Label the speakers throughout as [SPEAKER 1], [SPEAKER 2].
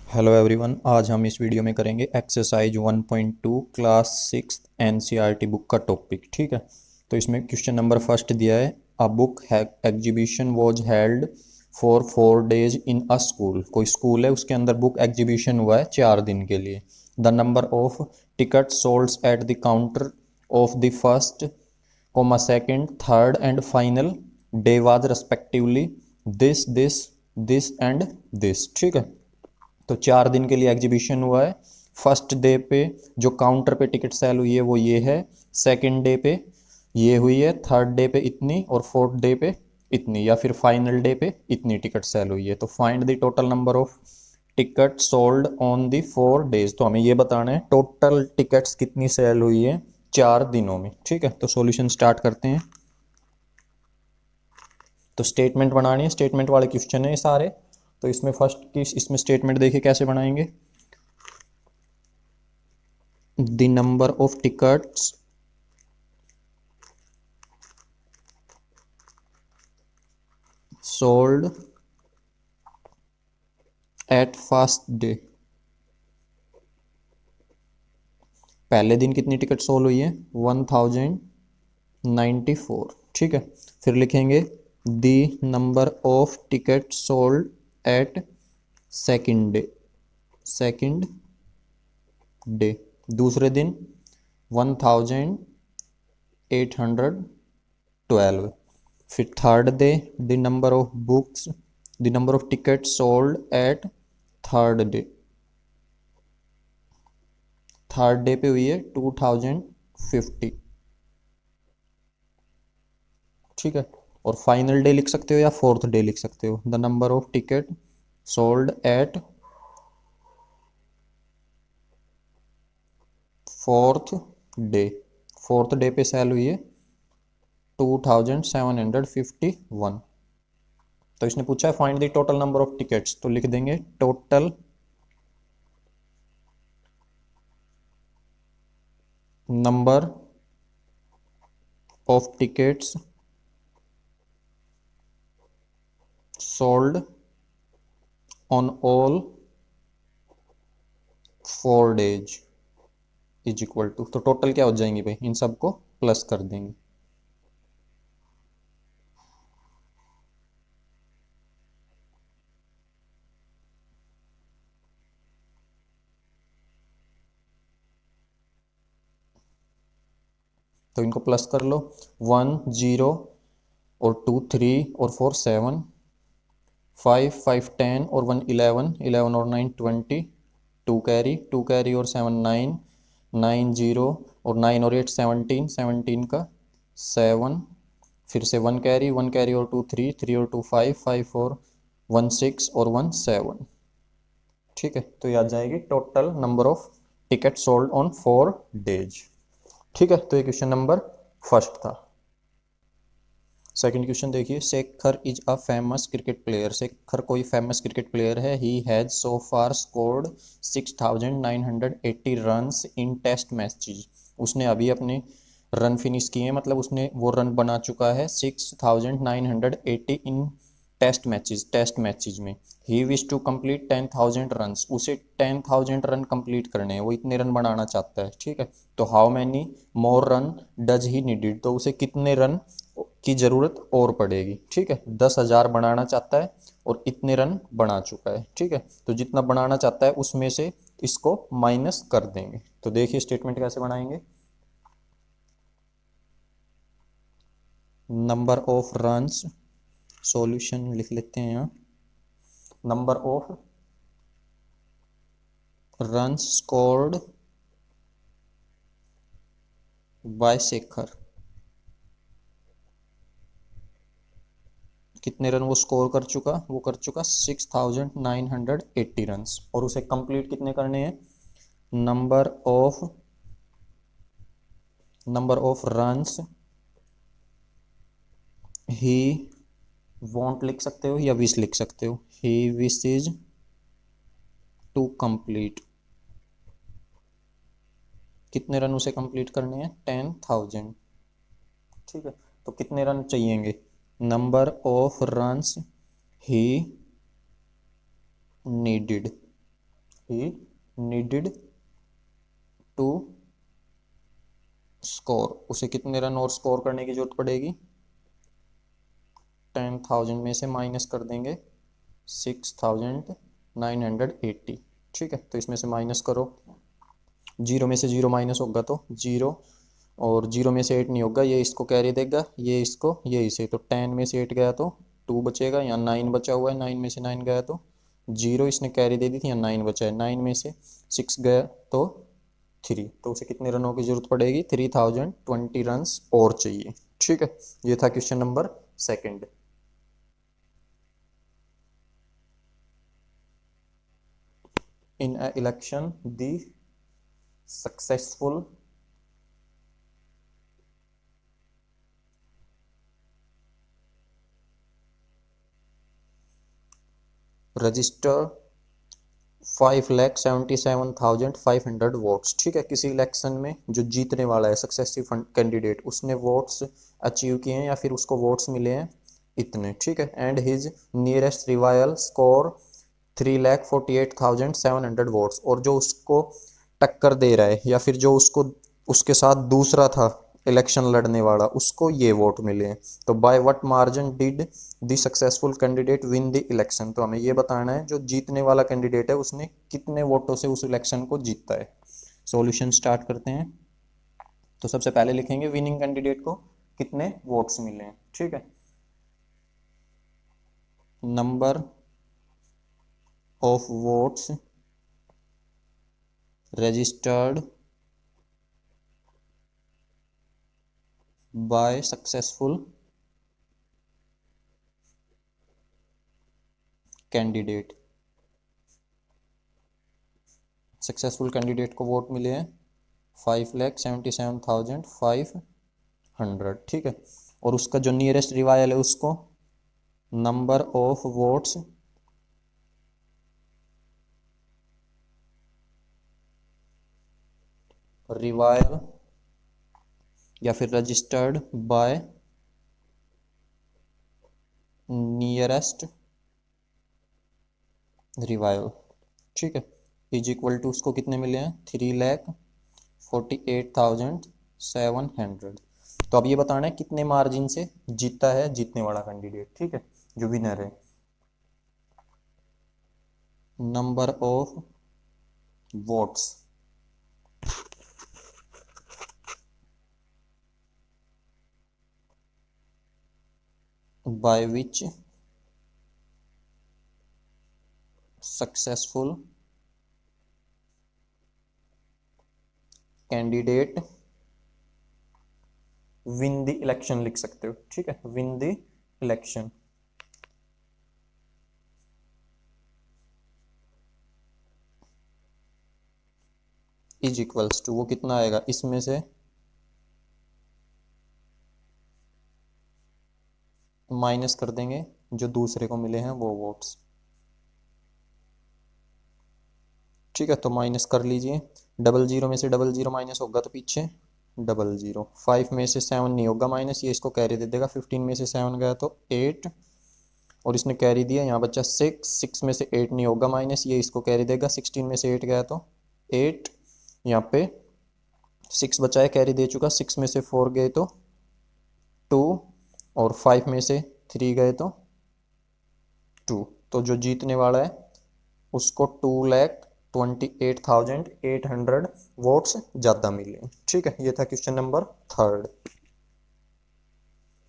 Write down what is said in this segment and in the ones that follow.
[SPEAKER 1] Hello everyone, आज हम इस वीडियो में करेंगे एक्सरसाइज 1.2 क्लास 6 एनसीईआरटी बुक का टॉपिक। ठीक है, तो इसमें क्वेश्चन नंबर फर्स्ट दिया है, a book exhibition was held for 4 days in a school. कोई स्कूल है, उसके अंदर बुक एग्जीबिशन हुआ है 4 दिन के लिए। The number of ticket sold at the counter of the first comma second third and final day was respectively this and this. ठीक है, तो 4 दिन के लिए एग्जीबिशन हुआ है। फर्स्ट डे पे जो काउंटर पे टिकट सेल हुई है वो ये है, सेकंड डे पे ये हुई है, थर्ड डे पे इतनी और फोर्थ डे पे इतनी, या फिर फाइनल डे पे इतनी टिकट सेल हुई है। तो find the total number of ticket sold on the 4 days। तो हमें ये बताना है टोटल टिकट्स कितनी सेल हुई है 4 दिनों में। ठीक है, तो सॉल्यूशन स्टार्ट करते हैं। तो स्टेटमेंट बनानी है, स्टेटमेंट वाले क्वेश्चन है ये सारे। तो इसमें फर्स्ट की इसमें स्टेटमेंट देखिए कैसे बनाएंगे। The number of tickets sold at first day। पहले दिन कितनी टिकट सोल्ड हुई है 1094। ठीक है, फिर लिखेंगे the number of ticket sold eight second day दूसरे दिन 1812। फिर third day the number of books the number of ticket sold eight third day. Third day पे हुई है 2050। ठीक है, और फाइनल डे लिख सकते हो या फोर्थ डे लिख सकते हो। The number of ticket sold at fourth day. Fourth day पे सेल हुई है 2751। तो इसने पूछा है find the total number of tickets, तो लिख देंगे total number of tickets sold on all 4 days is equal to, तो टोटल क्या हो जाएंगी भाई, इन सबको प्लस कर देंगे। तो इनको प्लस कर लो, 1 0 और 2 3 और 4 7, 5 5 10 और 1 11, 11 और 9 20, 2 कैरी, 2 कैरी और 7 9, 9 0 और 9 और 8 17, 17 का 7, फिर से 1 कैरी, 1 कैरी और 2 3, 3 और 2 5, 5 और 1 6 और 1 7। ठीक है, तो ये आ जाएगी total number of ticket sold on 4 days। ठीक है, तो ये क्वेश्चन नंबर फर्स्ट था। सेकंड क्वेश्चन देखिए, Shekhar is a famous cricket player. Shekhar कोई फेमस क्रिकेट प्लेयर है। He has so far scored 6980 runs in test matches. उसने अभी अपने रन फिनिश किए हैं, मतलब उसने वो रन बना चुका है 6980 इन टेस्ट मैचेज में। ही विश टू कंप्लीट 10,000 रन्स। उसे 10,000 रन कंप्लीट करने हैं, वो इतने रन बनाना चाहता है। ठीक है, तो how many more run does he needed, तो उसे कितने रन की जरूरत और पड़ेगी। ठीक है, 10,000 बनाना चाहता है और इतने रन बना चुका है। ठीक है, तो जितना बनाना चाहता है उसमें से इसको माइनस कर देंगे। तो देखिए स्टेटमेंट कैसे बनाएंगे। नंबर ऑफ रन्स, सॉल्यूशन लिख लेते हैं यहाँ। Number of runs scored by Shekhar, कितने रन वो स्कोर कर चुका, वो कर चुका 6980 रन्स, और उसे कंप्लीट कितने करने हैं। Number of runs he want लिख सकते हो या विश लिख सकते हो। ही विशेज टू कंप्लीट, कितने रन उसे कंप्लीट करने हैं 10,000। ठीक है, तो कितने रन चाहिएंगे। Number of runs he needed he needed to score, उसे कितने रन और स्कोर करने की जरूरत पड़ेगी, 10,000 में से माइनस कर देंगे 6,980। ठीक है, तो इसमें से माइनस करो, जीरो में से जीरो माइनस होगा तो जीरो, और जीरो में से 8 नहीं होगा, ये इसको कैरी देगा, ये इसको, ये इसे, तो 10 में से 8 गया तो 2 बचेगा, यहाँ 9 बचा हुआ है, 9 में से 9 गया तो जीरो, इसने कैरी दे दी थी, यहाँ 9 बचा है, 9 में से 6 गया तो 3, तो उसे कितने रनों की जरूरत पड़ेगी, 3020 रन और चाहिए। ठीक है, ये था question number second. In an election, the successful register 5,77,500 votes. ठीक है, किसी इलेक्शन में जो जीतने वाला है सक्सेसिव कैंडिडेट, उसने वोट्स अचीव किए हैं या फिर उसको वोट्स मिले हैं इतने। ठीक है, and his nearest revival score 3,48,700 votes, और जो उसको टक्कर दे रहा है या फिर जो उसको उसके साथ दूसरा था इलेक्शन लड़ने वाला, उसको ये वोट मिले हैं। तो by what margin did the successful candidate win the election, तो हमें ये बताना है जो जीतने वाला कैंडिडेट है उसने कितने वोटों से उस इलेक्शन को जीता है। सॉल्यूशन स्टार्ट करते हैं। तो सबसे पहले लिखेंगे विनिंग कैंडिडेट को कितने वोट्स मिले हैं। ठीक है, number of votes registered bye successful candidate, successful candidate को वोट मिले हैं 5,77,500। ठीक है, और उसका जो नियरेस्ट रिवाइवल है उसको नंबर ऑफ वोट्स रिवाइवल या फिर रजिस्टर्ड बाय नियरेस्ट रिवाइवल। ठीक है, इज इक्वल टू उसको कितने मिले हैं, 3,48,700। तो अब ये बताना है कितने मार्जिन से जीता है जीतने वाला कैंडिडेट। ठीक है, जो विनर है, number of votes by which successful candidate win the election लिख सकते हो। ठीक है, win the election। Is equals to, वो कितना आएगा, इसमें से माइनस कर देंगे जो दूसरे को मिले हैं वो वोट्स। ठीक है, तो माइनस कर लीजिए, डबल जीरो में से डबल जीरो माइनस होगा तो पीछे डबल जीरो, 5 में से 7 नहीं होगा माइनस, ये इसको कैरी दे देगा, 15 में से 7 गया तो 8, और इसने कैरी दिया, यहाँ बच्चा 6 में से 8 नहीं होगा माइनस, ये इसको कैरी देगा, 16 में से 8 गया तो 8, यहाँ पे 6 बचा है, कैरी दे चुका, 6 में से 4 गए तो 2, और 5 में से 3 गए तो 2, तो जो जीतने वाला है उसको 2,28,800 वोट्स ज़्यादा मिले। ठीक है, ये था question number third.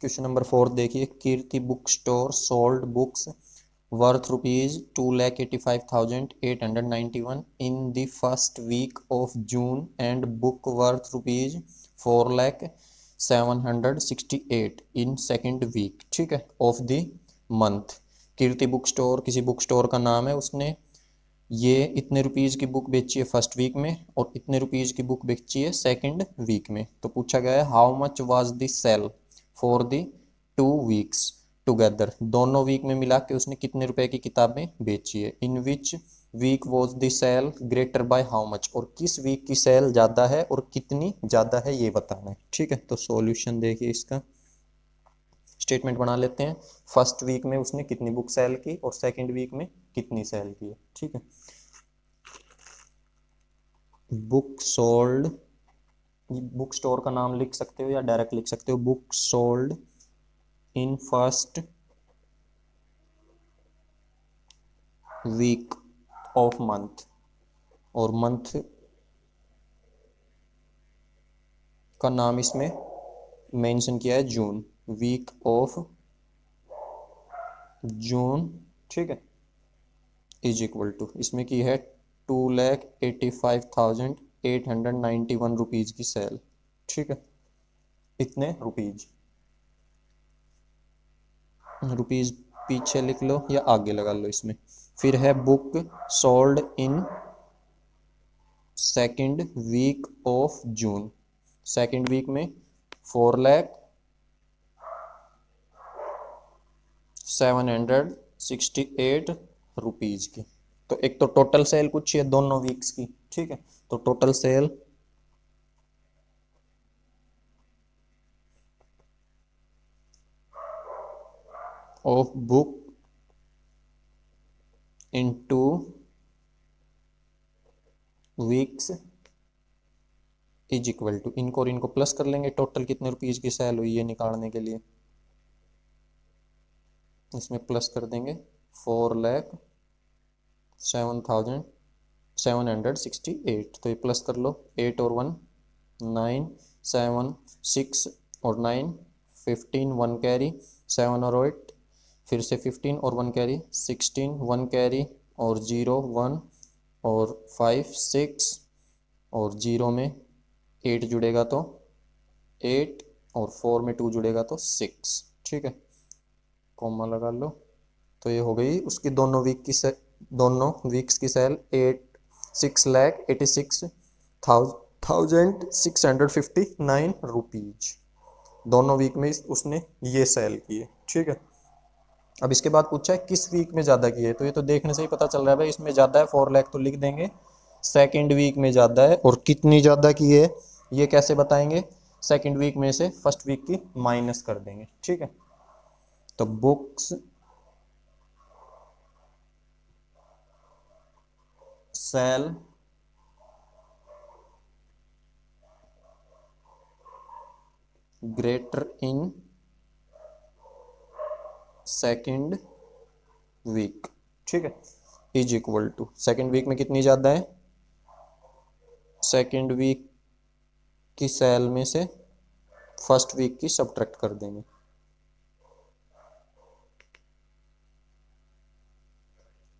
[SPEAKER 1] Question number fourth देखिए, Kirti book store sold books worth ₹2,85,891 in the first week of June and book worth ₹4,07,68 in second week। ठीक है, of the month. Kirti book store किसी बुक स्टोर का नाम है, उसने ये इतने रुपीज़ की बुक बेची है फर्स्ट वीक में और इतने रुपीज़ की बुक बेची है सेकंड वीक में। तो पूछा गया है how much was the sale for the 2 weeks together, दोनों वीक में मिला के उसने कितने रुपए की किताबें बेची है। In which week was the sale greater by how much, और किस वीक की सेल ज़्यादा है और कितनी ज़्यादा है ये बताना है। ठीक है, तो सॉल्यूशन देखिए, इसका स्टेटमेंट बना लेते हैं। फर्स्ट वीक में उसने कितनी बुक सेल की और सेकंड वीक में कितनी सेल की है। ठीक है, बुक सोल्ड, बुक स्टोर का नाम लिख सकते हो या डायरेक्ट लिख सकते हो, book sold in first week of month, और मंथ का नाम इसमें मेंशन किया है जून, वीक ऑफ जून, ठीक है, इज इक्वल टू, इसमें की है 2,85,891 रुपीज़ की सेल, ठीक है, इतने रुपीज़, रुपीज़ पीछे लिख लो या आगे लगा लो इसमें। फिर है book sold in second week of June, second week में 4,768 रुपीज़ की। तो एक तो टोटल सेल कुछ है दोनों वीक्स की, ठीक है, तो total sale of book in 2 weeks is equal to, इनको और इनको प्लस कर लेंगे, टोटल कितने रुपीज़ की सेल हुई है निकालने के लिए, इसमें प्लस कर देंगे 4,07,768, तो ये प्लस कर लो, 8 और 1 9, 7 6 और 9 15, 1 कैरी, 7 और 8 फिर से 15 और 1 कैरी, 16, 1 कैरी और 0 1 और 5 6 और 0 में 8 जुड़ेगा तो 8 और 4 में 2 जुड़ेगा तो 6, ठीक है, कॉमा लगा लो। तो ये हो गई उसकी दोनों वीक की दोनों वीक्स की सेल 6,86,659 रुपीज, दोनों वीक में उसने ये सेल की है, ठीक है। अब इसके बाद पूछा है किस वीक में ज़्यादा की है, तो ये तो देखने से ही पता चल रहा है भाई, इसमें ज़्यादा है 4 लाख तो लिख देंगे, सेकेंड वीक में ज़्यादा है, और कितनी ज़्यादा की है ये कैसे बताएंगे, सेकेंड वीक में से फर्स्ट वीक की माइनस कर देंगे, ठीक है। तो books sale greater in second week, ठीक है, is equal to, second week में कितनी ज़्यादा है, सेकेंड वीक की सेल में से फर्स्ट वीक की सब्ट्रैक्ट कर देंगे,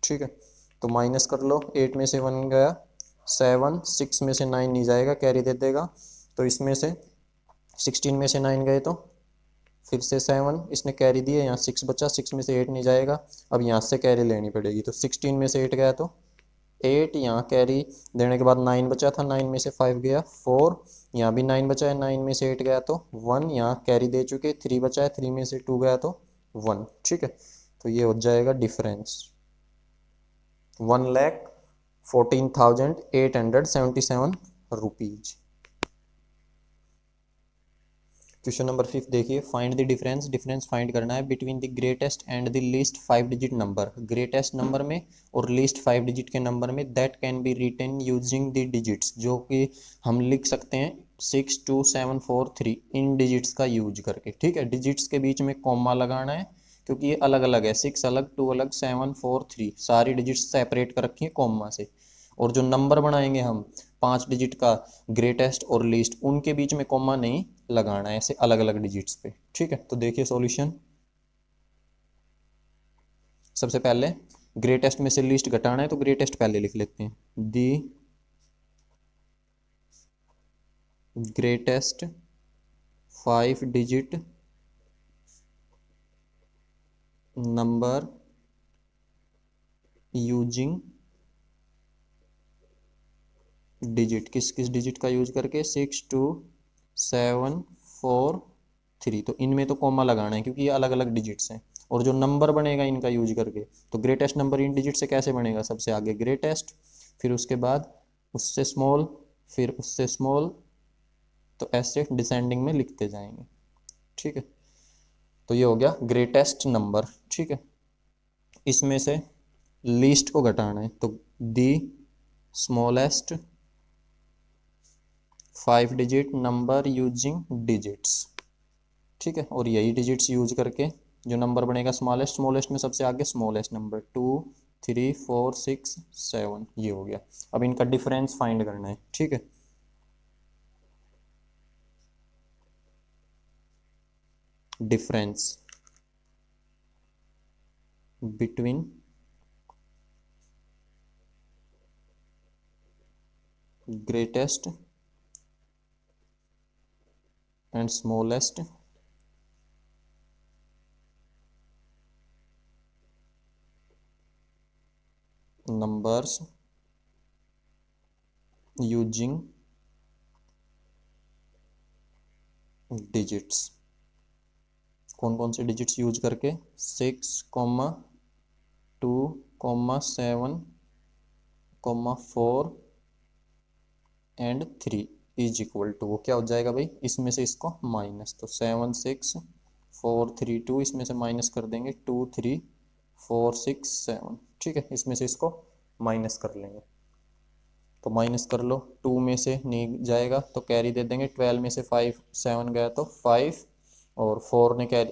[SPEAKER 1] ठीक है। तो माइनस कर लो, 8 में से 1 गया, 7 6 में से 9 नहीं जाएगा, कैरी दे देगा, तो इसमें से 16 में से 9 गए तो फिर से 7, इसने कैरी दिए, यहाँ 6 बचा, 6 में से 8 नहीं जाएगा, अब यहाँ से कैरी लेनी पड़ेगी, तो 16 में से 8 गया तो 8, यहाँ कैरी देने के बाद 9 बचा था, 9 में से 5 गया 4, यहाँ भी 9 बचा है, 9 में से 8 गया तो 1, यहाँ कैरी दे चुके, 3 बचा है, 3 में से 2 गया तो 1, ठीक है। तो ये हो जाएगा डिफरेंस 1,14,877 रुपीज। क्वेश्चन नंबर 5 देखिए, find the difference, difference find करना है between the greatest and the least 5 digit number, greatest number में और लीस्ट 5 डिजिट के नंबर में, that can be written using the digits, जो कि हम लिख सकते हैं 62743 इन डिजिट्स का यूज करके, ठीक है। डिजिट्स के बीच में कॉमा लगाना है क्योंकि ये अलग अलग है, 6 अलग, 2 अलग, 743 सारी डिजिट्स सेपरेट कर रखी है कॉमा से, और जो नंबर बनाएंगे हम 5 डिजिट का ग्रेटेस्ट और लीस्ट, उनके बीच में कॉमा नहीं लगाना है, ऐसे अलग अलग डिजिट्स पे, ठीक है। तो देखिए सॉल्यूशन, सबसे पहले ग्रेटेस्ट में से लीस्ट घटाना है तो ग्रेटेस्ट पहले लिख लेते हैं, the greatest 5 digit number using digit, किस किस डिजिट का यूज करके, 62743, तो इनमें तो कॉमा लगाना है क्योंकि ये अलग अलग डिजिट्स हैं, और जो नंबर बनेगा इनका यूज करके, तो ग्रेटेस्ट नंबर इन डिजिट से कैसे बनेगा, सबसे आगे ग्रेटेस्ट, फिर उसके बाद उससे स्मॉल, फिर उससे स्मॉल, तो ऐसे डिसेंडिंग में लिखते जाएंगे, ठीक है। तो ये हो गया ग्रेटेस्ट नंबर, ठीक है। इसमें से लीस्ट को घटाना है तो the smallest 5 digit number using digits, ठीक है। और यही डिजिट्स यूज करके जो नंबर बनेगा स्मॉलेस्ट, स्मॉलेस्ट में सबसे आगे स्मॉलेस्ट नंबर 2 3 4 6 7, ये हो गया। अब इनका डिफरेंस फाइंड करना है, ठीक है। Difference between greatest and smallest numbers using digits। कौन कौन से डिजिट्स यूज करके? 6,2,7,4 एंड 3 इज इक्वल टू, वो क्या हो जाएगा भाई, इसमें से इसको माइनस, तो 7 6 4 3 2, इसमें से माइनस कर देंगे 2 3 4 6 7, ठीक है। इसमें से इसको माइनस कर लेंगे, तो माइनस कर लो, 2 में से नहीं जाएगा तो कैरी दे देंगे, 12 में से 5 7 गया तो 5, और 4 ने कैरी,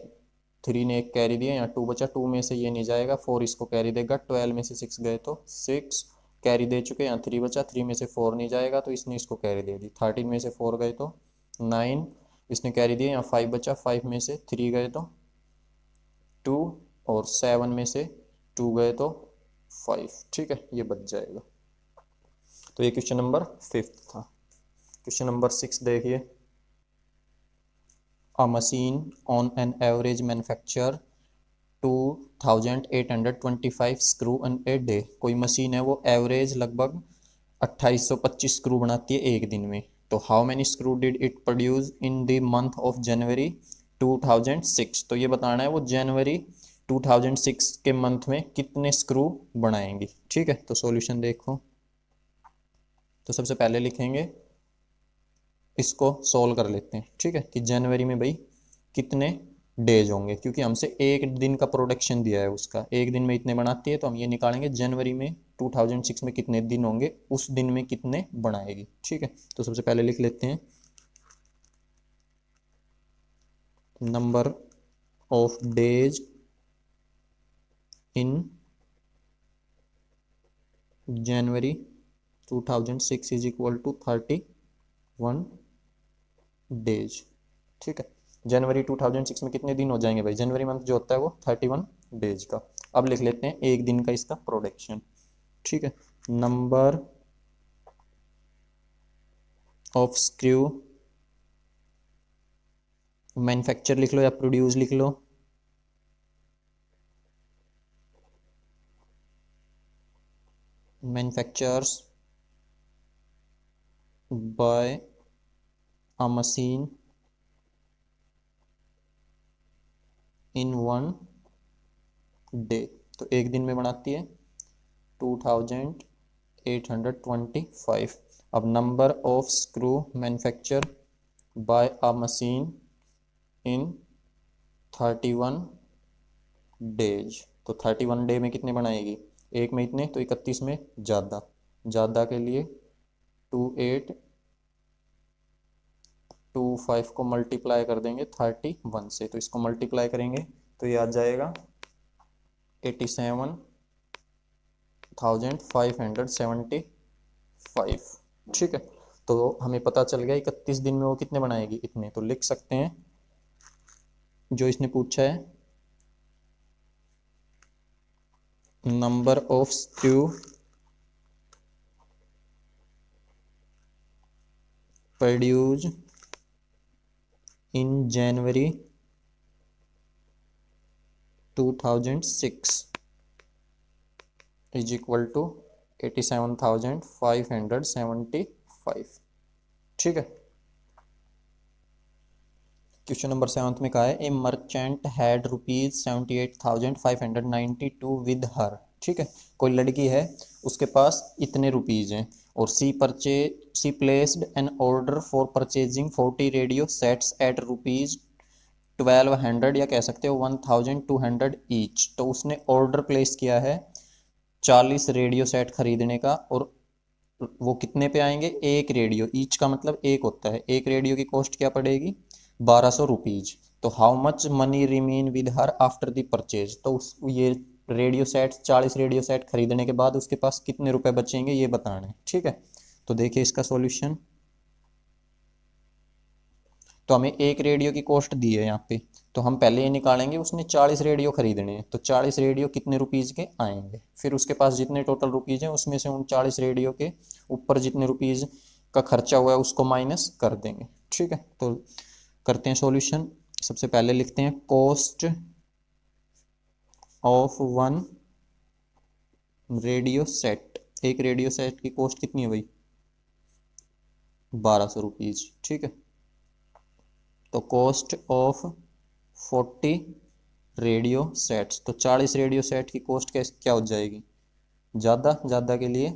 [SPEAKER 1] 3 ने एक कैरी दिया, यहाँ 2 बचा, 2 में से ये नहीं जाएगा, 4 इसको कैरी देगा, 12 में से 6 गए तो 6 कैरी दे चुके, यहाँ 3 बचा, 3 में से 4 नहीं जाएगा तो इसने इसको कैरी दे दी, 13 में से 4 गए तो 9, इसने कैरी दिया, यहाँ 5 बचा, 5 में से 3 गए तो 2, और 7 में से 2 गए तो 5, ठीक है, ये बच जाएगा। तो ये क्वेश्चन नंबर 5 था। क्वेश्चन नंबर 6 देखिए, अ machine on an average manufacture 2825 screw in a day. कोई मशीन है वो एवरेज लगभग 2825 स्क्रू बनाती है एक दिन में, तो how many screw did it produce in the month of January 2006। तो ये बताना है वो जनवरी 2006 के मंथ में कितने स्क्रू बनाएंगी, ठीक है। तो सॉल्यूशन देखो, तो सबसे पहले लिखेंगे, इसको सोल्व कर लेते हैं, ठीक है, कि जनवरी में भाई कितने डेज होंगे, क्योंकि हमसे एक दिन का प्रोडक्शन दिया है, उसका एक दिन में इतने बनाती है, तो हम ये निकालेंगे जनवरी में 2006 में कितने दिन होंगे, उस दिन में कितने बनाएगी, ठीक है। तो सबसे पहले लिख लेते हैं number of days in January 2006 is equal to 31 days, ठीक है। जनवरी 2006 में कितने दिन हो जाएंगे भाई, जनवरी मंथ जो होता है वो 31 डेज का। अब लिख लेते हैं एक दिन का इसका प्रोडक्शन, ठीक है। नंबर ऑफ स्क्रू मैन्युफैक्चर लिख लो या प्रोड्यूस लिख लो, manufactures by a machine in 1 day. तो एक दिन में बनाती है 2825। अब number of screw manufacture by a machine in 31 days. तो 31 डे में कितने बनाएगी, एक में इतने, तो 31 में ज़्यादा, ज़्यादा के लिए 2825 को मल्टीप्लाई कर देंगे 31 से, तो इसको मल्टीप्लाई करेंगे तो ये आ जाएगा 87,575, ठीक है। तो हमें पता चल गया 31 दिन में वो कितने बनाएगी, इतने। तो लिख सकते हैं जो इसने पूछा है, number of screw produce in January 2006 is equal to 87,575, ठीक है। क्वेश्चन नंबर 7 में कहा है, a merchant had ₹78,592 with her, ठीक है। कोई लड़की है, उसके पास इतने रुपीज़ हैं, और C placed an order for purchasing 40 radio sets at ₹1200, या कह सकते हो 1200 ईच। तो उसने ऑर्डर प्लेस किया है 40 रेडियो सेट खरीदने का, और वो कितने पे आएंगे, एक रेडियो, ईच का मतलब एक होता है, एक रेडियो की कॉस्ट क्या पड़ेगी, 1200 रुपीज। तो how much money remain with her after the purchase, तो उस ये रेडियो सेट 40 रेडियो सेट खरीदने के बाद उसके पास कितने रुपए बचेंगे ये बताना है, ठीक है। तो देखिए इसका सॉल्यूशन, तो हमें एक रेडियो की कॉस्ट दी है यहाँ पे, तो हम पहले ये निकालेंगे उसने 40 रेडियो खरीदने हैं, तो 40 रेडियो कितने रुपीज़ के आएंगे, फिर उसके पास जितने टोटल रुपीज़ हैं उसमें से उन 40 रेडियो के ऊपर जितने रुपीज़ का खर्चा हुआ है उसको माइनस कर देंगे, ठीक है। तो करते हैं सॉल्यूशन। सबसे पहले लिखते हैं cost of one radio set, एक रेडियो सेट की कॉस्ट कितनी है भाई, 1200 रुपीज़, ठीक है। तो कॉस्ट ऑफ 40 रेडियो सेट्स, तो 40 रेडियो सेट की कॉस्ट क्या हो जाएगी, ज़्यादा ज़्यादा के लिए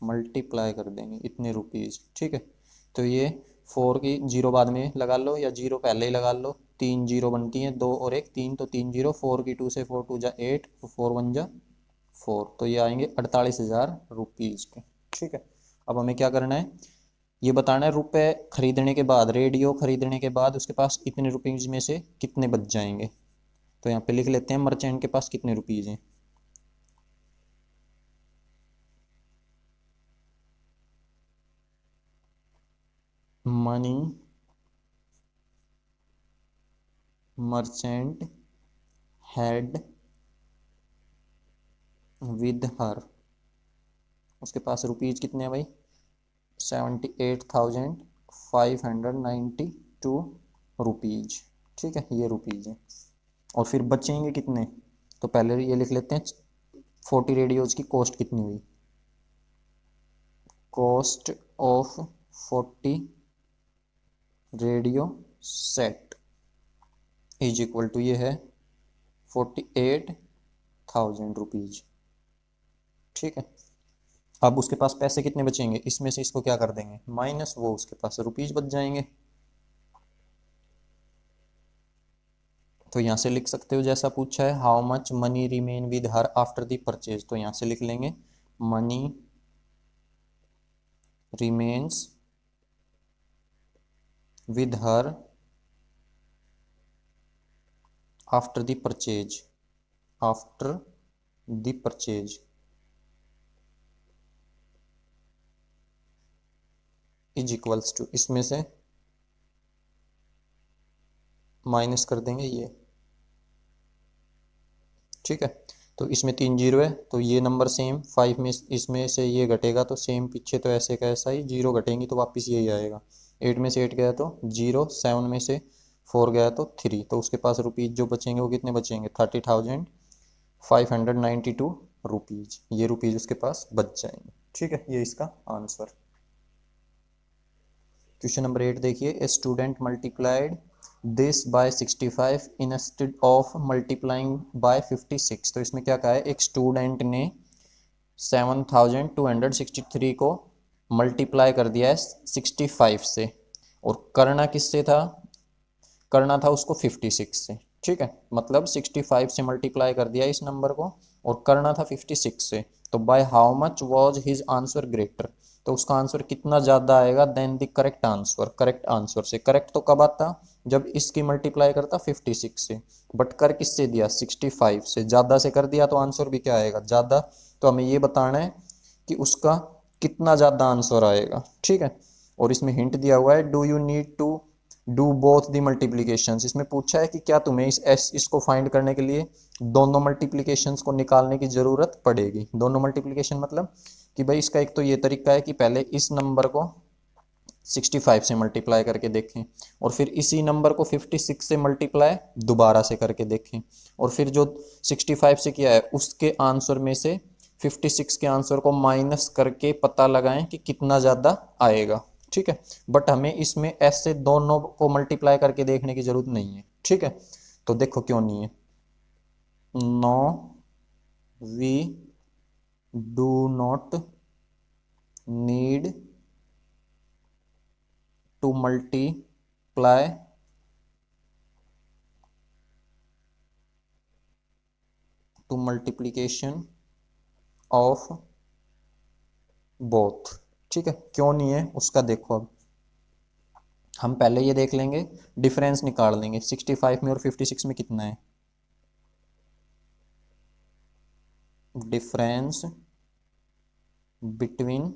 [SPEAKER 1] मल्टीप्लाई कर देंगे इतने रुपीज़, ठीक है। तो ये 4 की जीरो बाद में लगा लो या जीरो पहले ही लगा लो, 3 जीरो बनती हैं, 2 और 1 3, तो 3 जीरो, 4 की 2 से 4 2 जा 8, 4 1 जा 4, तो ये आएंगे 48,000 रुपीज़ के, ठीक है। अब हमें क्या करना है, ये बताना है रुपए खरीदने के बाद, रेडियो खरीदने के बाद उसके पास इतने रुपीज़ में से कितने बच जाएंगे। तो यहाँ पे लिख लेते हैं मर्चेंट के पास कितने रुपीज़ हैं, money merchant had with her, उसके पास रुपीज़ कितने हैं भाई, 78,592 रुपीज़, ठीक है, ये रुपीज़ है। और फिर बचेंगे कितने, तो पहले ये लिख लेते हैं 40 रेडियोज़ की कॉस्ट कितनी हुई, cost of 40 radio set is equal to, ये है 48,000 रुपीज़, ठीक है। अब उसके पास पैसे कितने बचेंगे, इसमें से इसको क्या कर देंगे माइनस, वो उसके पास रुपीज़ बच जाएंगे। तो यहाँ से लिख सकते हो जैसा पूछा है, how much money remain with her after the purchase, तो यहाँ से लिख लेंगे money remains with her after the purchase, after the purchase is equals to, इसमें से माइनस कर देंगे ये, ठीक है। तो इसमें 3 जीरो है तो ये नंबर सेम, 5 में इसमें से ये घटेगा तो सेम, पीछे तो ऐसे का ऐसा ही, जीरो घटेंगी तो वापस यही आएगा, 8 में से 8 गया तो जीरो, 7 में से 4 गया तो 3, तो उसके पास रुपीज़ जो बचेंगे वो कितने बचेंगे, 30,592 रुपीज़, ये रुपीज़ उसके पास बच जाएंगे, ठीक है, ये इसका आंसर। क्वेश्चन नंबर 8 देखिए, a student multiplied this by 65 instead of multiplying by 56, तो इसमें क्या कहा है, एक स्टूडेंट ने 7,263 को मल्टीप्लाई कर दिया है 65 से, और करना किससे था, करना था उसको 56 से, ठीक है, मतलब 65 से मल्टीप्लाई कर दिया इस नंबर को और करना था 56 से, तो by how much was his answer greater, तो उसका आंसर कितना ज़्यादा आएगा than the correct answer, correct answer से, करेक्ट तो कब आता जब इसकी मल्टीप्लाई करता 56 से, बट कर किससे दिया 65 से, ज़्यादा से कर दिया तो आंसर भी क्या आएगा ज़्यादा, तो हमें ये बताना है कि उसका कितना ज़्यादा आंसर आएगा, ठीक है। और इसमें हिंट दिया हुआ है do you need to do both the multiplications, इसमें पूछा है कि क्या तुम्हें इसको फाइंड करने के लिए दोनों मल्टीप्लीकेशंस को निकालने की ज़रूरत पड़ेगी, दोनों मल्टीप्लीकेशन मतलब कि भाई इसका एक तो ये तरीका है कि पहले इस नंबर को 65 से मल्टीप्लाई करके देखें और फिर इसी नंबर को 56 से मल्टीप्लाई दोबारा से करके देखें और फिर जो 65 से किया है उसके आंसर में से 56 के आंसर को माइनस करके पता लगाएं कि कितना ज़्यादा आएगा, ठीक है। बट हमें इसमें ऐसे दोनों को मल्टीप्लाई करके देखने की जरूरत नहीं है, ठीक है। तो देखो क्यों नहीं है, no we do not need to multiply two multiplication of both, ठीक है, क्यों नहीं है उसका देखो। अब हम पहले ये देख लेंगे, डिफरेंस निकाल लेंगे 65 में और 56 में कितना है। Difference between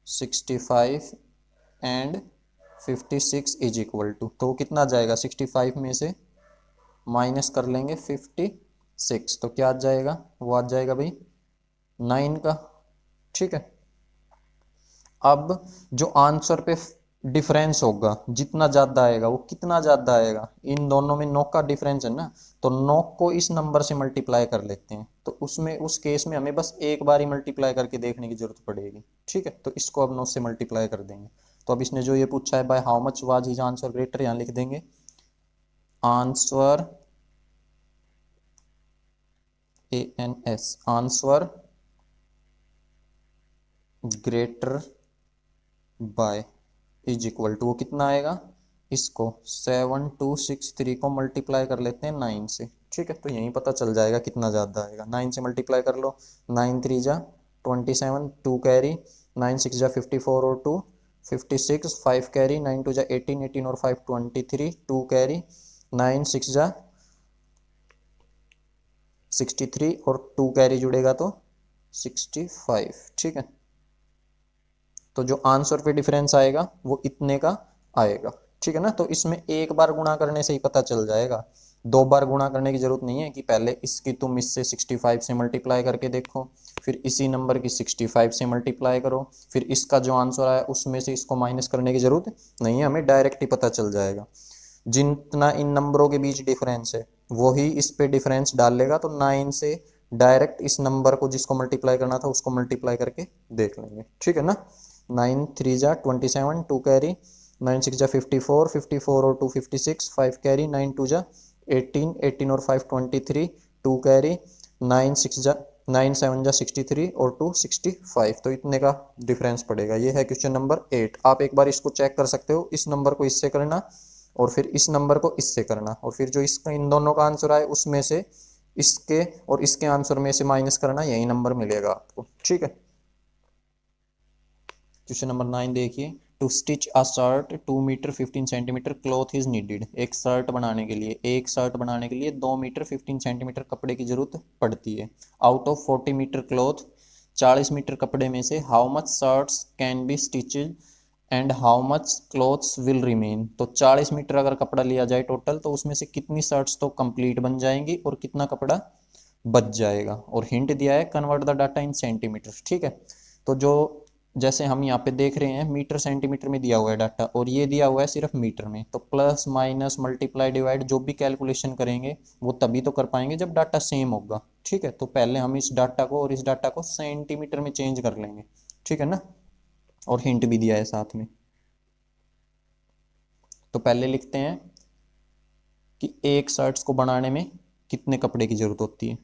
[SPEAKER 1] 65 and 56 is equal to, तो कितना आ जाएगा, 65 में से माइनस कर लेंगे 56, तो क्या आ जाएगा, वो आ जाएगा भाई 9 का। ठीक है, अब जो आंसर पे डिफरेंस होगा जितना ज्यादा आएगा, वो कितना ज्यादा आएगा, इन दोनों में 9 का डिफरेंस है ना, तो 9 को इस नंबर से मल्टीप्लाई कर लेते हैं, तो उसमें उस केस में हमें बस एक बार ही मल्टीप्लाई करके देखने की जरूरत पड़ेगी। ठीक है, तो इसको अब 9 से मल्टीप्लाई कर देंगे। तो अब इसने जो ये पूछा है, by how much was his answer greater, यहाँ लिख देंगे answer ANS, answer greater by is equal to, वो कितना आएगा, इसको 7263 को मल्टीप्लाई कर लेते हैं 9 से। ठीक है, तो यहीं पता चल जाएगा कितना ज़्यादा आएगा, 9 से मल्टीप्लाई कर लो, 9 3 जा 27, 2 कैरी, 9 6 जा 54 और 2 56, 5 कैरी, 9 2 जा 18, 18 और 5 23, 2 कैरी, 9 6 जा 63 और 2 कैरी जुड़ेगा तो 65। ठीक है, तो जो आंसर पे डिफरेंस आएगा वो इतने का आएगा। ठीक है ना, तो इसमें एक बार गुणा करने से ही पता चल जाएगा, दो बार गुणा करने की जरूरत नहीं है कि पहले इसकी तुम इससे 65 से मल्टीप्लाई करके देखो, फिर इसी नंबर की 65 से मल्टीप्लाई करो, फिर इसका जो आंसर आया उसमें से इसको माइनस करने की जरूरत नहीं है, हमें डायरेक्ट ही पता चल जाएगा। जितना इन नंबरों के बीच डिफरेंस है वही इस पे डिफरेंस डाल लेगा, तो 9 से डायरेक्ट इस नंबर को जिसको मल्टीप्लाई करना था उसको मल्टीप्लाई करके देख लेंगे। ठीक है ना, 9 3 जा 27, 2 कैरी, 9 6 जा 54, 54 और 2 56, 5 कैरी, 9 2 जा 18, 18 और 5 23, 2 कैरी, 9 6 जा 9 7 जा 63 और 2 65, तो इतने का डिफरेंस पड़ेगा। ये है क्वेश्चन नंबर 8। आप एक बार इसको चेक कर सकते हो, इस नंबर को इससे करना और फिर इस नंबर को इससे करना, और फिर जो इसका इन दोनों का आंसर आए उसमें से इसके और इसके आंसर में से माइनस करना, यही नंबर मिलेगा आपको। ठीक है, क्वेश्चन नंबर 9 देखिए, to stitch a shirt 2 metre 15 centimetre cloth is needed, एक शर्ट बनाने के लिए 2 मीटर 15 सेंटीमीटर कपड़े की जरूरत पड़ती है। Out of 40 metre cloth, 40 metre कपड़े में से how much shirts can be stitched and how much cloths will remain, तो 40 मीटर अगर कपड़ा लिया जाए टोटल, तो उसमें से कितनी शर्ट्स तो कंप्लीट बन जाएंगी और कितना कपड़ा बच जाएगा। और हिंट दिया है convert the data in centimetre. ठीक है, तो जो जैसे हम यहाँ पे देख रहे हैं मीटर सेंटीमीटर में दिया हुआ है डाटा, और ये दिया हुआ है सिर्फ मीटर में, तो प्लस माइनस मल्टीप्लाई डिवाइड जो भी कैलकुलेशन करेंगे वो तभी तो कर पाएंगे जब डाटा सेम होगा। ठीक है, तो पहले हम इस डाटा को और इस डाटा को सेंटीमीटर में चेंज कर लेंगे। ठीक है ना, और हिंट भी दिया है साथ में। तो पहले लिखते हैं कि एक शर्ट्स को बनाने में कितने कपड़े की जरूरत होती है,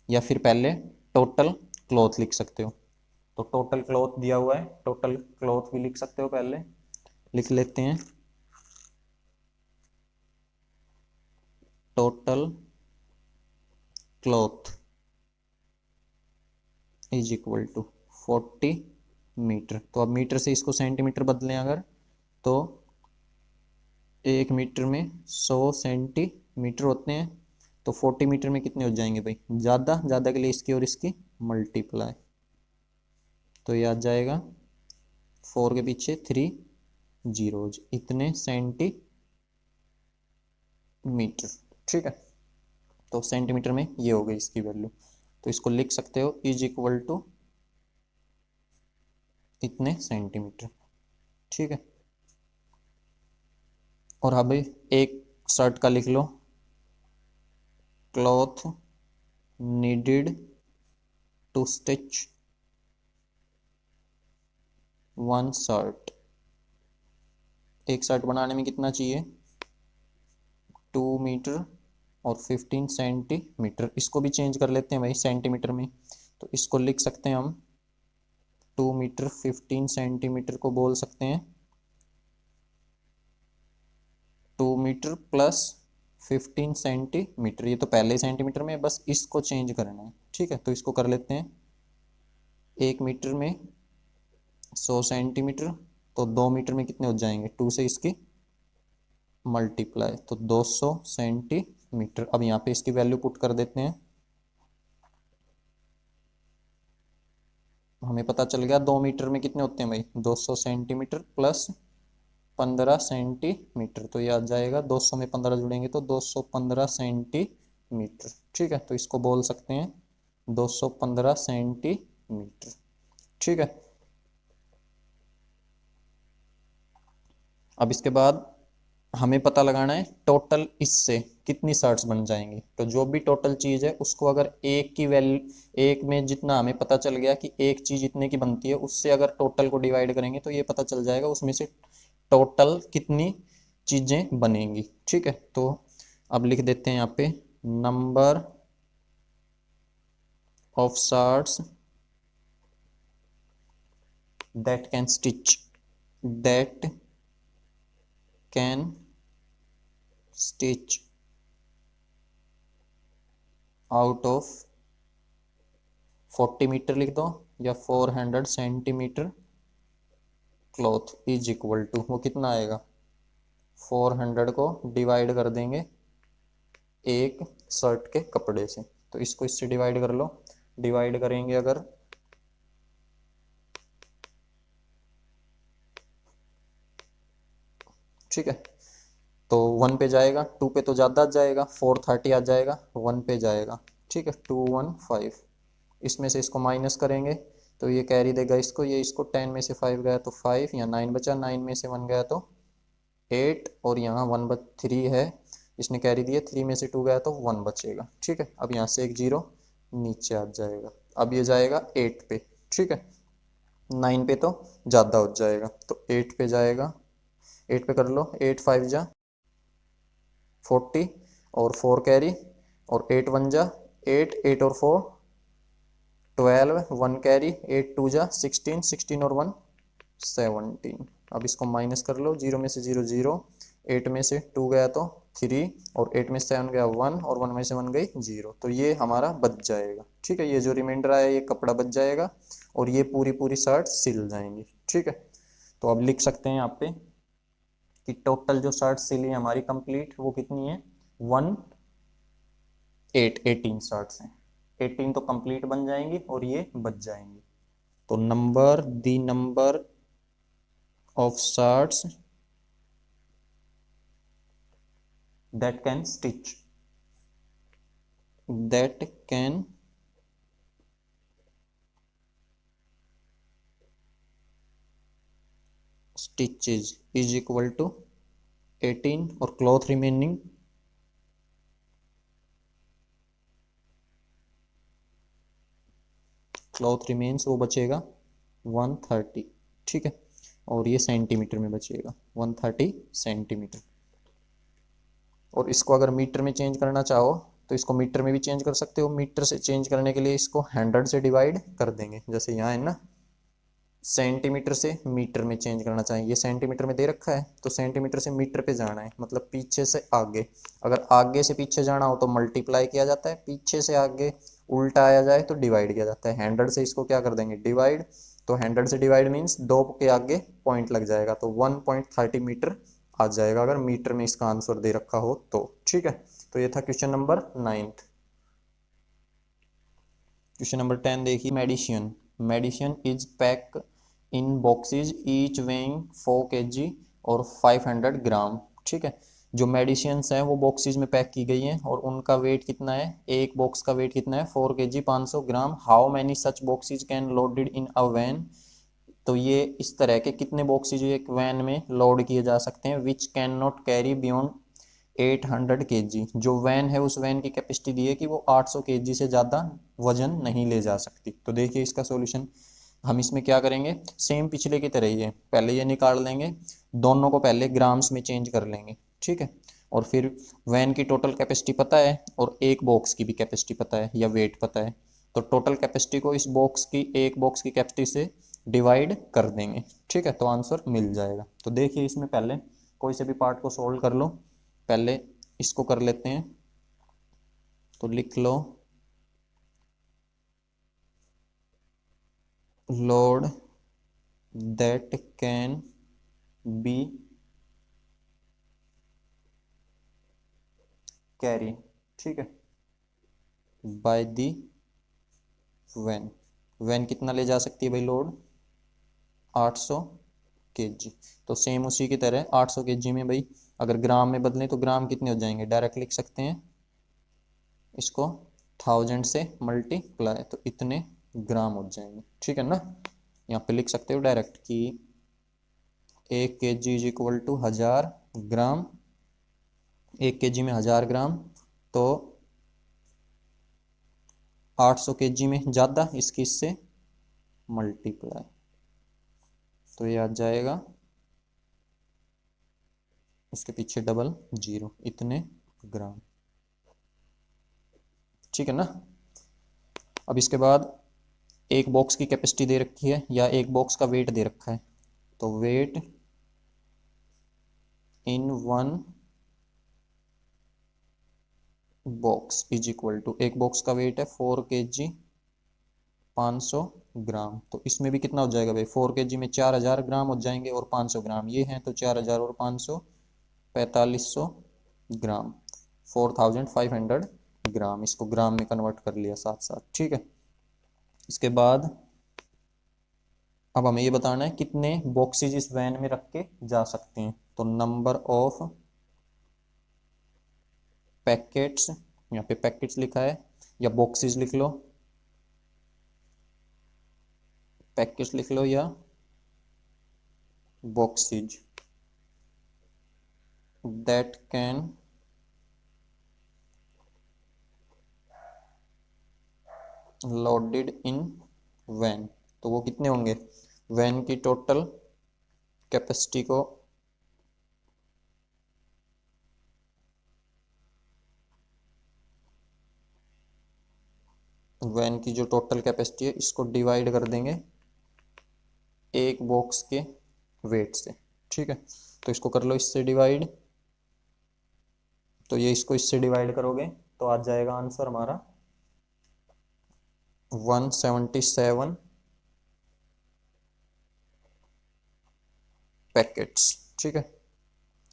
[SPEAKER 1] या फिर पहले टोटल क्लॉथ लिख सकते हो, तो टोटल क्लॉथ दिया हुआ है, टोटल क्लॉथ भी लिख सकते हो, पहले लिख लेते हैं total cloth is equal to 40 metre. तो अब मीटर से इसको सेंटीमीटर बदलें अगर, तो 1 मीटर में 100 सेंटीमीटर होते हैं, तो 40 मीटर में कितने हो जाएंगे भाई, ज़्यादा ज़्यादा के लिए इसकी और इसकी मल्टीप्लाई, तो ये आ जाएगा 4 के पीछे 3 जीरोज, इतने सेंटीमीटर। ठीक है, तो सेंटीमीटर में ये हो गई इसकी वैल्यू, तो इसको लिख सकते हो इज इक्वल टू इतने सेंटीमीटर। ठीक है, और अब एक शर्ट का लिख लो, cloth needed to stitch 1 shirt, एक शर्ट बनाने में कितना चाहिए, 2 मीटर और 15 सेंटीमीटर, इसको भी चेंज कर लेते हैं भाई सेंटीमीटर में, तो इसको लिख सकते हैं हम 2 मीटर 15 सेंटीमीटर को बोल सकते हैं 2 मीटर प्लस 15 सेंटीमीटर, ये तो पहले ही सेंटीमीटर में, बस इसको चेंज करना है। ठीक है, तो इसको कर लेते हैं 1 मीटर में 100 सेंटीमीटर, तो 2 मीटर में कितने हो जाएंगे, 2 से इसकी मल्टीप्लाई, तो 200 सेंटीमीटर। अब यहाँ पे इसकी वैल्यू पुट कर देते हैं, हमें पता चल गया 2 मीटर में कितने होते हैं भाई, 200 सेंटीमीटर प्लस 15 सेंटीमीटर, तो ये आ जाएगा 200 में 15 जुड़ेंगे तो 215 सेंटीमीटर। ठीक है, तो इसको बोल सकते हैं 215 सेंटीमीटर। ठीक है, अब इसके बाद हमें पता लगाना है टोटल इससे कितनी शर्ट्स बन जाएंगी। तो जो भी टोटल चीज़ है उसको अगर एक की वैल्यू, एक में जितना हमें पता चल गया कि एक चीज़ इतने की बनती है, उससे अगर टोटल को डिवाइड करेंगे तो ये पता चल जाएगा उसमें से टोटल कितनी चीज़ें बनेंगी। ठीक है, तो अब लिख देते हैं यहाँ पे number of shirts that can stitch, that can stitch out of 40 metre लिख दो या 400 centimetre cloth is equal to, वो कितना आएगा, 400 को डिवाइड कर देंगे एक शर्ट के कपड़े से, तो इसको इससे डिवाइड कर लो। डिवाइड करेंगे अगर, ठीक है, तो 1 पे जाएगा, 2 पे तो ज़्यादा जाएगा, 430 आ जाएगा, 1 पे जाएगा। ठीक है, 215, इसमें से इसको माइनस करेंगे तो ये कैरी देगा इसको, ये इसको 10 में से 5 गया तो 5, या 9 बचा, 9 में से 1 गया तो 8, और यहाँ 1 बच 3 है, इसने कैरी दिया, 3 में से 2 गया तो 1 बचेगा। ठीक है, अब यहाँ से एक जीरो नीचे आ जाएगा, अब ये जाएगा 8 पे। ठीक है, 9 पे तो ज़्यादा हो जाएगा, तो 8 पे जाएगा, 8 पे कर लो, 8 5 जा 40, और 4 कैरी, और 8 1 जा 8, 8 और 4 12, 1 कैरी, 8 2 जा 16, 16 और 1 17। अब इसको माइनस कर लो, 0 में से 0 0, 8 में से 2 गया तो 3, और 8 में से 7 गया 1, और 1 में से 1 गई 0, तो ये हमारा बच जाएगा। ठीक है, ये जो रिमाइंडर आया ये कपड़ा बच जाएगा, और ये पूरी पूरी शर्ट सिल जाएंगी। ठीक है, तो अब लिख सकते हैं यहाँ पे कि टोटल जो शर्ट सिली हमारी कंप्लीट वो कितनी है, 18 शर्ट्स हैं, 18 तो कंप्लीट बन जाएंगी और ये बच जाएंगी। तो number of shirts that can stitch, that can stitches is equal to 18, और cloth remaining क्लॉथ रिमेन्स वो बचेगा 130। ठीक है, और ये सेंटीमीटर में बचेगा 130 सेंटीमीटर। और इसको अगर मीटर में चेंज करना चाहो तो इसको मीटर में भी चेंज कर सकते हो, मीटर से चेंज करने के लिए इसको 100 से डिवाइड कर देंगे, जैसे यहाँ है ना, सेंटीमीटर से मीटर में चेंज करना चाहिए, ये सेंटीमीटर में दे रखा है तो सेंटीमीटर से मीटर पे जाना है, मतलब पीछे से आगे। अगर आगे से पीछे जाना हो तो मल्टीप्लाई किया जाता है, पीछे से आगे उल्टा आया जाए तो डिवाइड किया जाता है। 100 से इसको क्या कर देंगे, डिवाइड, तो 100 से डिवाइड मीन्स 2 के आगे पॉइंट लग जाएगा, तो 1.30 मीटर आ जाएगा अगर मीटर में इसका आंसर दे रखा हो तो। ठीक है, तो ये था क्वेश्चन नंबर 9। क्वेश्चन नंबर 10 देखिए, medicine is pack in boxes each weighing 4 kg और 500 ग्राम। ठीक है, जो मेडिसिन्स हैं वो बॉक्सेज में पैक की गई हैं और उनका वेट कितना है, एक बॉक्स का वेट कितना है, 4 kg 500 gram. How many such boxes can loaded in a van, तो ये इस तरह के कितने बॉक्सेज एक वैन में लोड किए जा सकते हैं, which can not carry beyond 800 kg। जो वैन है उस वैन की कैपेसिटी दी है कि वो 800 kg से ज़्यादा वजन नहीं ले जा सकती। तो देखिए इसका सॉल्यूशन हम इसमें क्या करेंगे, सेम पिछले की तरह ही है, पहले ये निकाल लेंगे, दोनों को पहले ग्राम्स में चेंज कर लेंगे। ठीक है, और फिर वैन की टोटल कैपेसिटी पता है और एक बॉक्स की भी कैपेसिटी पता है या वेट पता है, तो टोटल कैपेसिटी को इस बॉक्स की, एक बॉक्स की कैपेसिटी से डिवाइड कर देंगे। ठीक है, तो आंसर मिल जाएगा। तो देखिए इसमें पहले कोई से भी पार्ट को सोल्व कर लो, पहले इसको कर लेते हैं, तो लिख लो load that can be carry, ठीक है, बाय दी वैन। वैन कितना ले जा सकती है भाई लोड? 800 kg। तो सेम उसी की तरह 800 kg में भाई अगर ग्राम में बदलें तो ग्राम कितने हो जाएंगे? डायरेक्ट लिख सकते हैं इसको 1000 से मल्टीप्लाई, तो इतने ग्राम हो जाएंगे, ठीक है ना। यहाँ पे लिख सकते हो डायरेक्ट कि 1 kg is equal to 1000 gram. 1 kg में 1000 ग्राम, तो 800 kg में ज़्यादा, इसकी इससे मल्टीप्लाई, तो ये आ जाएगा इसके पीछे डबल जीरो, इतने ग्राम, ठीक है ना। अब इसके बाद एक बॉक्स की कैपेसिटी दे रखी है या एक बॉक्स का वेट दे रखा है, तो weight in one box is equal to, एक बॉक्स का वेट है 4 kg 500 ग्राम, तो इसमें भी कितना हो जाएगा भाई? 4 kg में 4000 ग्राम हो जाएंगे और 500 ग्राम ये हैं, तो 4000 और 500 4500 ग्राम, 4500 ग्राम। इसको ग्राम में कन्वर्ट कर लिया साथ साथ, ठीक है। इसके बाद अब हमें ये बताना है कितने बॉक्सेज इस वैन में रख के जा सकते हैं, तो नंबर ऑफ पैकेट्स, यहाँ पे पैकेट्स लिखा है या बॉक्सेज लिख लो, पैकेट्स लिख लो या boxes that can loaded in van, तो वो कितने होंगे? वैन की टोटल कैपेसिटी को वैन की जो टोटल कैपेसिटी है इसको डिवाइड कर देंगे एक बॉक्स के वेट से, ठीक है। तो इसको कर लो इससे डिवाइड, तो ये इसको इससे डिवाइड करोगे तो आ जाएगा आंसर हमारा 177 पैकेट्स, ठीक है।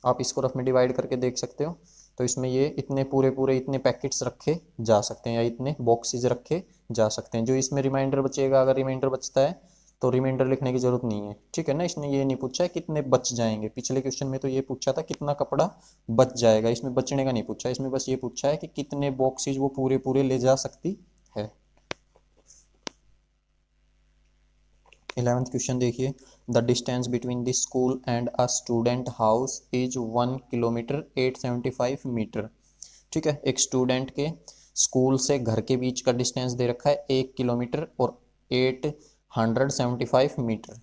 [SPEAKER 1] आप इसको रफ में डिवाइड करके देख सकते हो, तो इसमें ये इतने पूरे पूरे इतने पैकेट्स रखे जा सकते हैं या इतने बॉक्सेस रखे जा सकते हैं। जो इसमें रिमाइंडर बचेगा, अगर रिमाइंडर बचता है तो रिमाइंडर लिखने की जरूरत नहीं है, ठीक है ना। इसने ये नहीं पूछा है कितने बच जाएंगे, पिछले क्वेश्चन में तो ये पूछा था कितना कपड़ा बच जाएगा, इसमें बचने का नहीं पूछा, इसमें बस ये पूछा है कि कितने बॉक्सेस वो पूरे पूरे ले जा सकती है। 11th क्वेश्चन देखिए, the distance between the school and a student house is 1 kilometre 875 metre, ठीक है। एक स्टूडेंट के स्कूल से घर के बीच का डिस्टेंस दे रखा है 1 किलोमीटर और 875 मीटर।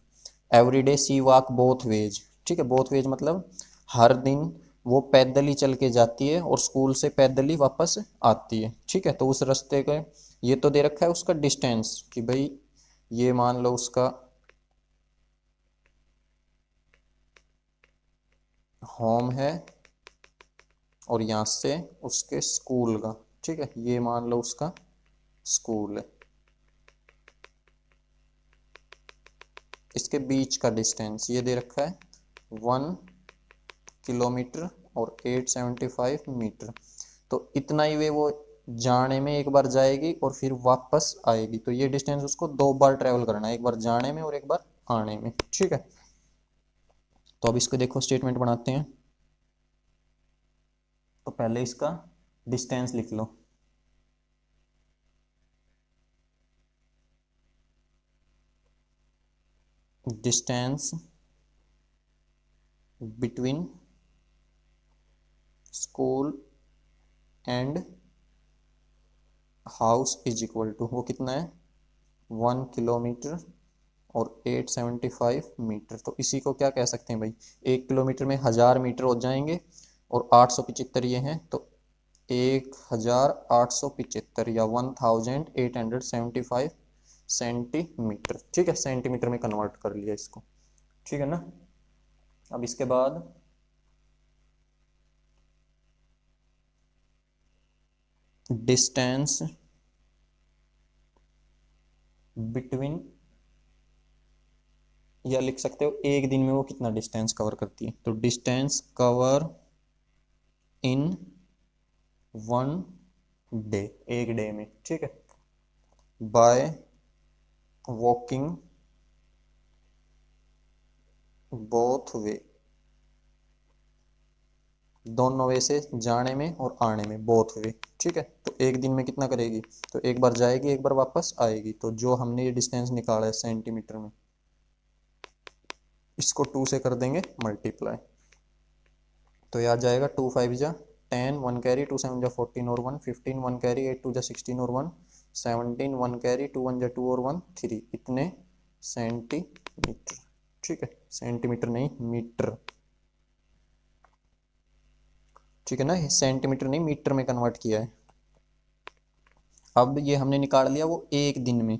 [SPEAKER 1] एवरी डे सी वॉक बोथ वेज, ठीक है। बोथ वेज मतलब हर दिन वो पैदल ही चल के जाती है और स्कूल से पैदल ही वापस आती है, ठीक है। तो उस रास्ते का ये तो दे रखा है उसका डिस्टेंस कि भाई ये मान लो उसका होम है और यहाँ से उसके स्कूल का, ठीक है, ये मान लो उसका स्कूल है, इसके बीच का डिस्टेंस ये दे रखा है 1 किलोमीटर और 875 मीटर। तो इतना ही वे वो जाने में एक बार जाएगी और फिर वापस आएगी, तो ये डिस्टेंस उसको 2 बार ट्रेवल करना है, एक बार जाने में और एक बार आने में, ठीक है। तो अब इसको देखो स्टेटमेंट बनाते हैं, तो पहले इसका डिस्टेंस लिख लो, distance between school and house is equal to, वो कितना है 1 किलोमीटर और 875 मीटर। तो इसी को क्या कह सकते हैं भाई, 1 किलोमीटर में 1000 मीटर हो जाएंगे और 875 ये हैं, तो 1875 या 1875 सेंटीमीटर, ठीक है। सेंटीमीटर में कन्वर्ट कर लिया इसको, ठीक है ना। अब इसके बाद डिस्टेंस बिटवीन या लिख सकते हो एक दिन में वो कितना डिस्टेंस कवर करती है। तो distance cover in one day, एक डे में, ठीक है, बाय वॉकिंग बोथ वे, दोनों वे से, जाने में और आने में, बोथ वे, ठीक है। तो एक दिन में कितना करेगी, तो एक बार जाएगी एक बार वापस आएगी। तो जो हमने ये डिस्टेंस निकाला है सेंटीमीटर में, इसको 2 से कर देंगे मल्टीप्लाई, तो ये आ जाएगा 2 5 जा 10, 1 कैरी, 2 7 जा 14 और 1 15, 1 कैरी, 8 2 जा 16 और 1 17, 1 कैरी, 2 1 जा 2 और 1 3, इतने सेंटीमीटर, ठीक है, सेंटीमीटर नहीं मीटर, ठीक है ना, सेंटीमीटर नहीं मीटर में कन्वर्ट किया है। अब ये हमने निकाल लिया वो एक दिन में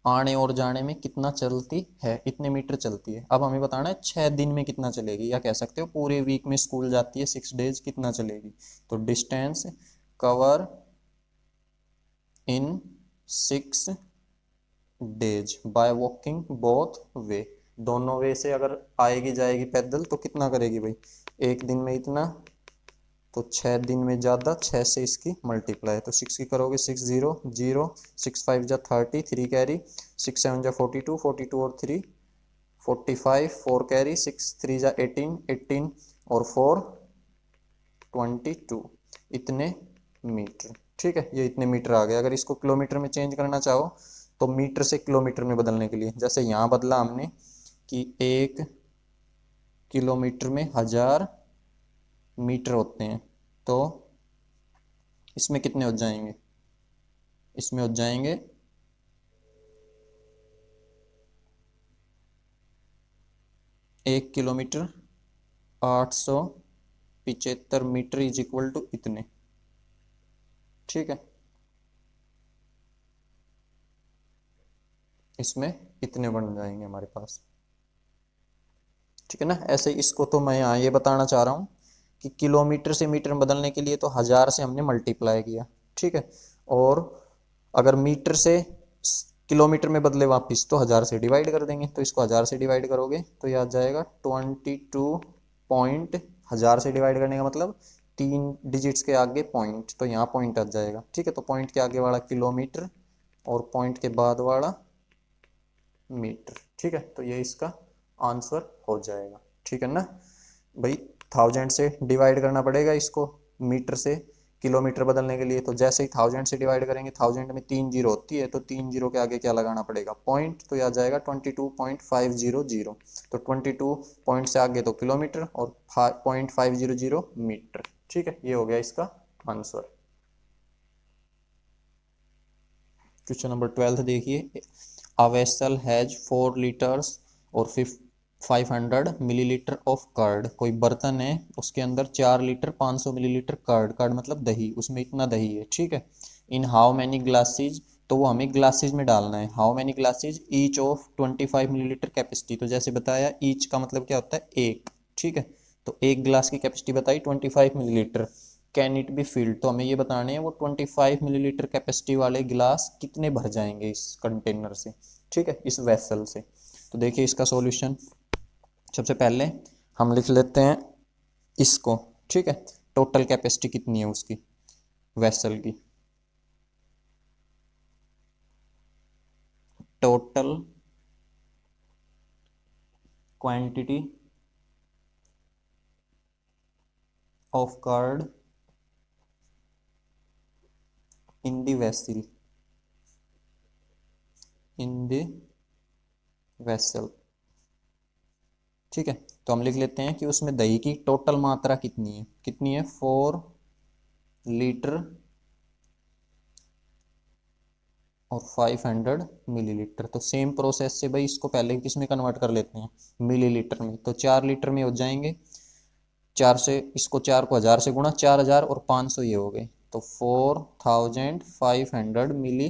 [SPEAKER 1] आने और जाने में कितना चलती है, इतने मीटर चलती है। अब हमें बताना है 6 दिन में कितना चलेगी, या कह सकते हो पूरे वीक में स्कूल जाती है 6 डेज कितना चलेगी। तो distance cover in 6 days by walking both way, दोनों वे से अगर आएगी जाएगी पैदल तो कितना करेगी भाई, एक दिन में इतना, तो 6 दिन में ज़्यादा, 6 से इसकी मल्टीप्लाई, तो 6 की करोगे 6 0 0, 6 5 जा 30, 3 कैरी, 6 7 जा 42, 42 और 3 45, 4 कैरी, 6 3 जा 18, 18 और 4 22, इतने मीटर, ठीक है। ये इतने मीटर आ गए। अगर इसको किलोमीटर में चेंज करना चाहो तो मीटर से किलोमीटर में बदलने के लिए, जैसे यहाँ बदला हमने कि 1 किलोमीटर में 1000 मीटर होते हैं, तो इसमें कितने हो जाएंगे, इसमें हो जाएंगे 1 kilometre 875 metre is equal to इतने, ठीक है, इसमें इतने बन जाएंगे हमारे पास, ठीक है ना। ऐसे इसको तो मैं यहाँ ये बताना चाह रहा हूँ कि किलोमीटर से मीटर में बदलने के लिए तो 1000 से हमने मल्टीप्लाई किया, ठीक है, और अगर मीटर से किलोमीटर में बदले वापस तो 1000 से डिवाइड कर देंगे, तो इसको 1000 से डिवाइड करोगे तो ये आ जाएगा 22 पॉइंट, 1000 से डिवाइड करने का मतलब 3 डिजिट्स के आगे पॉइंट, तो यहाँ पॉइंट आ जाएगा, ठीक है। तो पॉइंट के आगे वाला किलोमीटर और पॉइंट के बाद वाला मीटर, ठीक है। तो ये इसका आंसर हो जाएगा, ठीक है ना भाई। 1000 से डिवाइड करना पड़ेगा इसको मीटर से किलोमीटर बदलने के लिए, तो जैसे ही 1000 से डिवाइड करेंगे, 1000 में 3 जीरो होती है, तो 3 जीरो के आगे क्या लगाना पड़ेगा, पॉइंट, तो यह आ जाएगा 22.500, तो 22 पॉइंट से आगे तो किलोमीटर और 0.500 मीटर, ठीक है। ये हो गया इसका आंसर। क्वेश्चन नंबर 12 देखिए, अ वेसल हैज 4 लीटर्स और 500 मिलीलीटर ऑफ कर्ड, कोई बर्तन है उसके अंदर 4 लीटर 500 मिलीलीटर कर्ड, कर्ड मतलब दही, उसमें इतना दही है, ठीक है। इन हाउ मैनी ग्लासेज, तो वो हमें ग्लासेज में डालना है, how many glasses each of 25 millilitre capacity, तो जैसे बताया ईच का मतलब क्या होता है एक, ठीक है। तो एक ग्लास की कैपेसिटी बताई 25 millilitre, can it be filled, तो हमें ये बताने हैं वो 25 मिलीलीटर कैपेसिटी वाले गिलास कितने भर जाएंगे इस कंटेनर से, ठीक है, इस वेसल से। तो देखिए इसका सॉल्यूशन, सबसे पहले हम लिख लेते हैं इसको, ठीक है, टोटल कैपेसिटी कितनी है उसकी वेसल की, total quantity of curd in the vessel, in the vessel, ठीक है। तो हम लिख लेते हैं कि उसमें दही की टोटल मात्रा कितनी है, कितनी है 4 लीटर और 500 मिलीलीटर। तो सेम प्रोसेस से भाई इसको पहले किस में कन्वर्ट कर लेते हैं, मिलीलीटर में, तो 4 लीटर में हो जाएंगे, 4 से इसको 4 को 1000 से गुणा, 4000 और 500 ये हो गए, तो 4500 मिली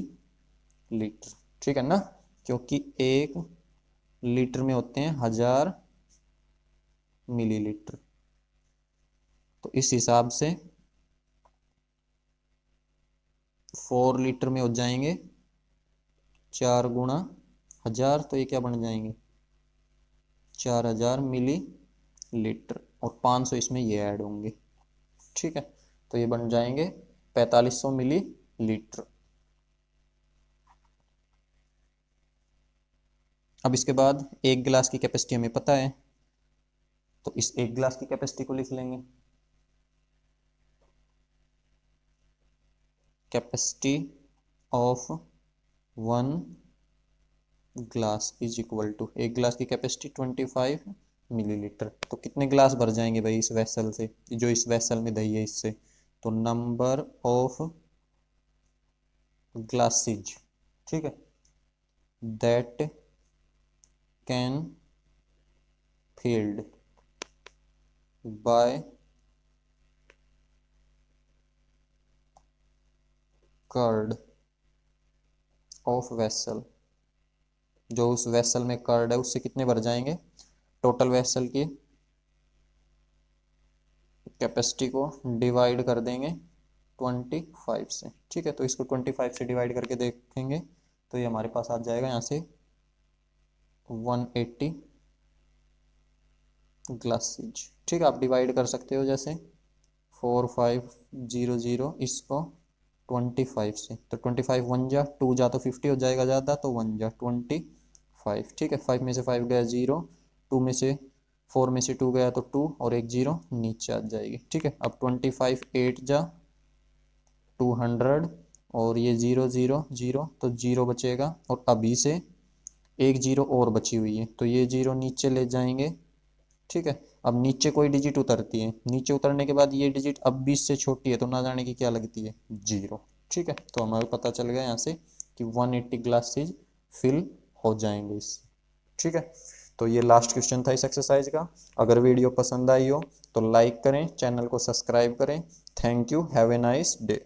[SPEAKER 1] लीटर, ठीक है ना, क्योंकि 1 लीटर में होते हैं 1000 मिलीलीटर। तो इस हिसाब से 4 लीटर में हो जाएंगे 4 गुणा 1000, तो ये क्या बन जाएंगे 4000 मिली लीटर और 500 इसमें ये ऐड होंगे, ठीक है। तो ये बन जाएंगे 4500 मिली लीटर। अब इसके बाद एक गिलास की कैपेसिटी हमें पता है, तो इस एक गिलास की कैपेसिटी को लिख लेंगे। Capacity of 1 glass is equal to, एक गिलास की कैपेसिटी 25 मिलीलीटर। तो कितने गिलास भर जाएंगे भाई इस वेसल से, जो इस वेसल में दही है इससे, तो नंबर ऑफ ग्लासेज, ठीक है, that can filled by curd of vessel, जो उस वेसल में कर्ड है उससे कितने भर जाएंगे, टोटल वेसल की कैपेसिटी को डिवाइड कर देंगे 25 से, ठीक है। तो इसको 25 से डिवाइड करके देखेंगे तो ये हमारे पास आ जाएगा यहाँ से 180 ग्लासेज, ठीक है। आप डिवाइड कर सकते हो जैसे 4500 इसको 25 से, तो 25 1 जा 2 जा तो 50 हो जाएगा ज़्यादा, तो 1 जा 25, ठीक है। 5 में से 5 गया 0, 2 में से 4 में से 2 गया तो 2 और एक 0 नीचे आ जाएगी, ठीक है। अब 25 8 जा 200 और ये 0 0 0 तो 0 बचेगा, और अभी से एक 0 और बची हुई है तो ये 0 नीचे ले जाएंगे, ठीक है। अब नीचे कोई डिजिट उतरती है, नीचे उतरने के बाद ये डिजिट अब 20 से छोटी है तो ना जाने की क्या लगती है, 0, ठीक है। तो हमें पता चल गया यहाँ से कि 180 ग्लासेज फिल हो जाएंगे इससे, ठीक है। तो ये लास्ट क्वेश्चन था इस एक्सरसाइज का। अगर वीडियो पसंद आई हो तो लाइक करें, चैनल को सब्सक्राइब करें। Thank you, have a nice day.